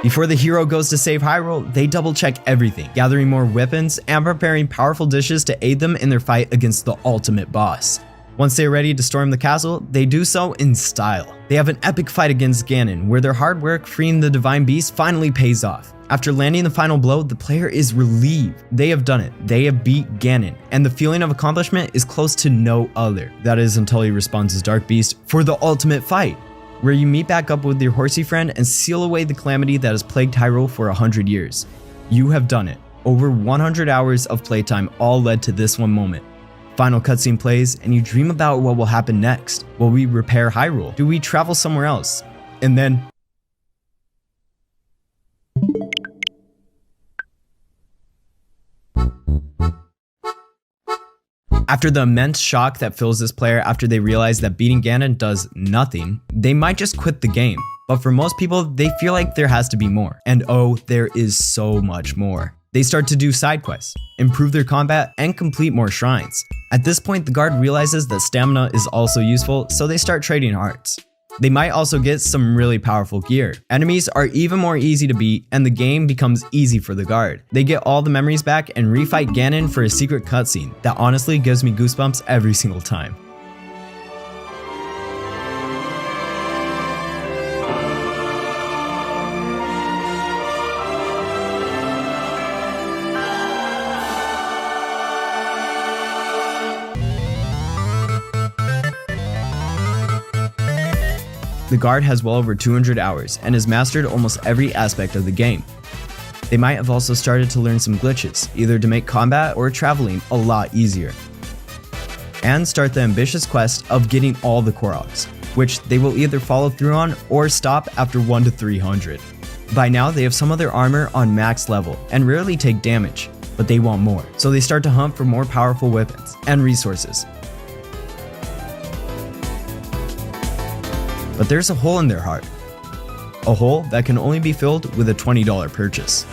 Before the hero goes to save Hyrule, they double check everything, gathering more weapons and preparing powerful dishes to aid them in their fight against the ultimate boss. Once they are ready to storm the castle, they do so in style. They have an epic fight against Ganon, where their hard work freeing the divine beast finally pays off. After landing the final blow, the player is relieved. They have done it. They have beat Ganon, and the feeling of accomplishment is close to no other. That is until he respawns as Dark Beast for the ultimate fight, where you meet back up with your horsey friend and seal away the calamity that has plagued Hyrule for 100 years. You have done it. Over 100 hours of playtime all led to this one moment. Final cutscene plays, and you dream about what will happen next. Will we repair Hyrule? Do we travel somewhere else? And then... after the immense shock that fills this player after they realize that beating Ganon does nothing, they might just quit the game. But for most people, they feel like there has to be more. And oh, there is so much more. They start to do side quests, improve their combat, and complete more shrines. At this point, the guard realizes that stamina is also useful, so they start trading hearts. They might also get some really powerful gear. Enemies are even more easy to beat, and the game becomes easy for the guard. They get all the memories back and refight Ganon for a secret cutscene that honestly gives me goosebumps every single time. The guard has well over 200 hours and has mastered almost every aspect of the game. They might have also started to learn some glitches, either to make combat or traveling a lot easier. And start the ambitious quest of getting all the Koroks, which they will either follow through on or stop after 1 to 300. By now they have some of their armor on max level and rarely take damage, but they want more, so they start to hunt for more powerful weapons and resources. But there's a hole in their heart. A hole that can only be filled with a $20 purchase.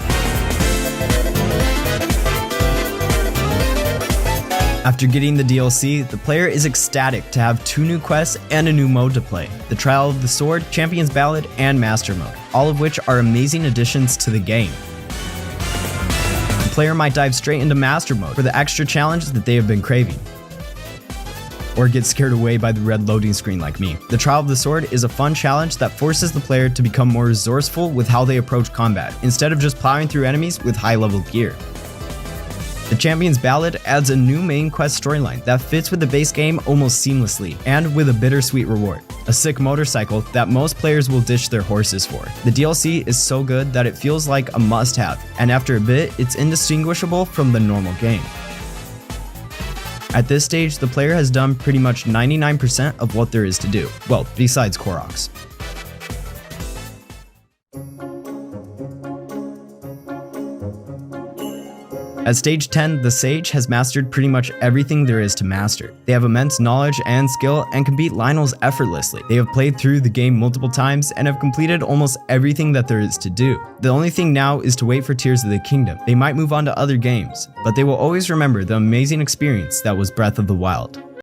After getting the DLC, the player is ecstatic to have 2 new quests and a new mode to play. The Trial of the Sword, Champion's Ballad, and Master Mode, all of which are amazing additions to the game. The player might dive straight into Master Mode for the extra challenge that they have been craving, or get scared away by the red loading screen like me. The Trial of the Sword is a fun challenge that forces the player to become more resourceful with how they approach combat, instead of just plowing through enemies with high-level gear. The Champion's Ballad adds a new main quest storyline that fits with the base game almost seamlessly, and with a bittersweet reward, a sick motorcycle that most players will ditch their horses for. The DLC is so good that it feels like a must-have, and after a bit, it's indistinguishable from the normal game. At this stage, the player has done pretty much 99% of what there is to do. Well, besides Koroks. At stage 10, the Sage has mastered pretty much everything there is to master. They have immense knowledge and skill and can beat Lionels effortlessly. They have played through the game multiple times and have completed almost everything that there is to do. The only thing now is to wait for Tears of the Kingdom. They might move on to other games, but they will always remember the amazing experience that was Breath of the Wild.